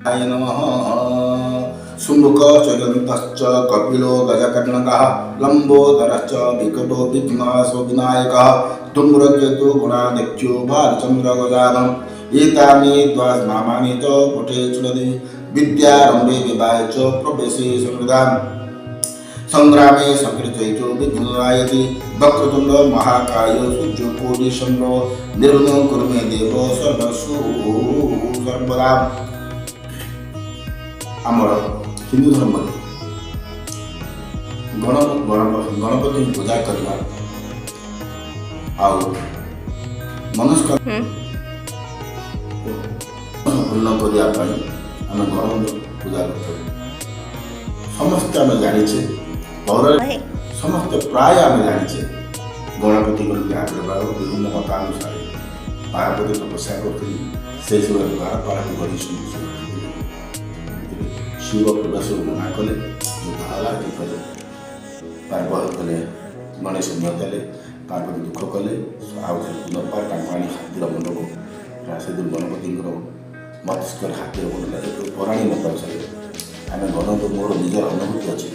आय नमः। शुम्भुक चयन्तश्च कपिलो गजकर्णकः लम्बोदरश्च विकटो विघ्नासो विनायकः धूम्रकेतु गुणादित्यो भालचन्द्रगजाननम् एतानि द्वादशनामानि च पुटे चुनदि विद्यारम्भे विवाहे च प्रवेशे संवृदाम् संग्रामे संकृतैतो विघ्नायति वक्रतुण्ड महाकाय सूर्यकोटिसमप्रभ निर्विघ्नं कुरु मे देव सर्वस्व सर्वदा। आमर हिंदू धर्म गणपति पूजा करवा आउ मनस्कामना पूर्ण करने आम गणपति पूजा करते समस्त आम जाने समस्त प्राय आम जाने गणपति आविर्भाव विभिन्न मतानुसार पार्वती तपस्या करते से सब व्यवहार पार्वती कर शिव प्रवेश मना कले बाहर कले पार्वती कले गणेश नदेले पार्वती दुख कले आउ पुनर्बार आनी हाथीर मुंडक से गणपति मस्तिष्क हाथीर मुंड एक पौराणी मत अनुसार आम गणपति मोर निजर अनुभूति अच्छे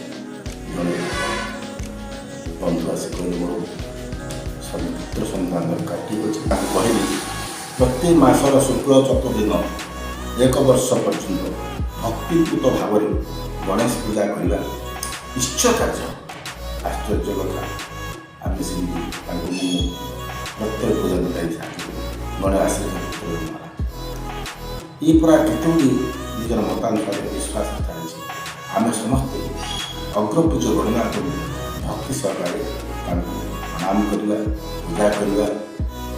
जड़े बंधु आस कहले मोर पुत्र सन्तान दरकार ठीक अच्छे कहली प्रत्येक मासर शुक्ल चतुर्दिन एक वर्ष पर्यंत भक्तिपूत भाव गणेश पूजा करने इष्ट कार्य आश्चर्य कथा आम से प्रत्येक पूजा बताई गणेश ये पूरा केतोटी निजर मतानुसार विश्वास चलती आम समस्ते अग्रपूज गणना कर भक्ति सहकार प्रणाम करवा पूजा करवा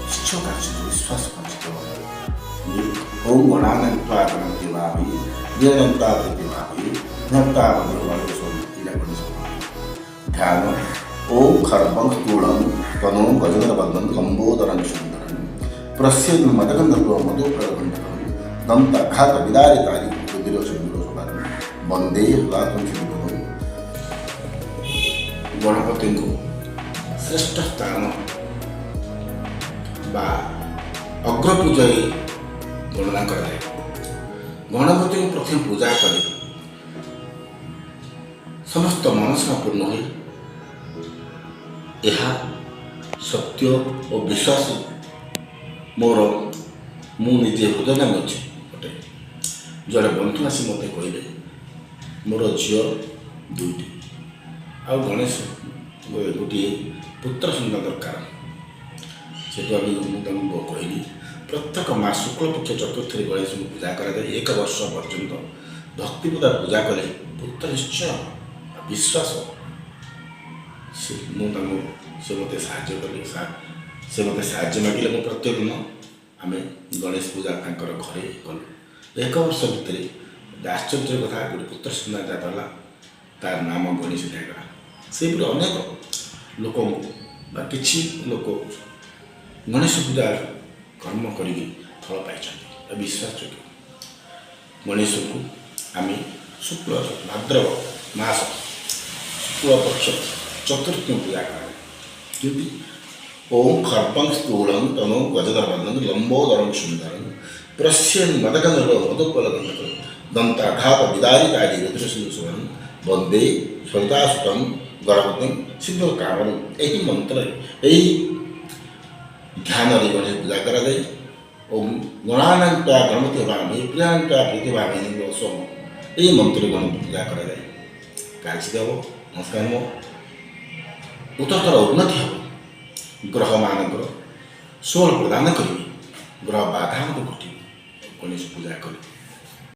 इष्ट कार्य विश्वास पंचित ओम गणानंता गणपति भावी ज्ञानंता भावी ज्ञाता ध्यान ओम खर्वं स्थूलं तनो गजगरबद्धं लंबोदरं सुंदरं प्रस्यन् मदगन्धर्वं मधुप्रगन्धर्वं दंताघात विदारितारि रुधिरसुन्दरं वंदे हलातं सुन्दरं। गणपति को श्रेष्ठ स्थान बा अग्रपूजा गणना कराए गणपति प्रथम पूजा करे समस्त मनसा पूर्ण हो सत्य और विश्वास मोर मुझे हृदय अच्छे गोटे जड़े बंधु आसी मत कहले मोर झील दुईटी आ गणेश गोटे पुत्र सन्तान दरकार से कहली प्रत्येक मास शुक्ल पक्ष चतुर्थी गणेश को पूजा कराए एक वर्ष पर्यंत भक्तिपूजा पूजा कले पुत्र निश्चय विश्वास से मत साहय कले से मत साहय मागिले प्रत्येक दिन आम गणेश पूजा घर कलु एक वर्ष भितर आश्चर्य कथा गोटे पुत्र सन्तान जाता तार नाम गणेश दिगला से अनेक लोक कि लोक गणेश पूजा कर्म करी फल पाई विश्वास योग्य गणेश को आम शुक्ल भाद्रव मास शुक्ल पक्ष चतुर्थी पूजा करें ओम खर्वं स्थूलं तनो गजगरबद्धं लंबोदरं सुंदरं प्रस्यन् मदगन्धर्वं मधुप्रगन्धर्वं दंताघात विदारितारि रुधिरसुन्दरं वंदे सरितासुतं गणपतिं सिद्धकामं। यही मंत्र यही ध्यान गणेश पूजा कराए ओम गणानंता गणपति भावे प्रियांता प्रतिभावे सोम यही मंत्र गणपति पूजा कराए कार्य देव नमस्कार मो उत्तरतर उन्नति हम ग्रह मानकर सुफल प्रदान करेंगे ग्रह बाधा घटे गणेश पूजा करें।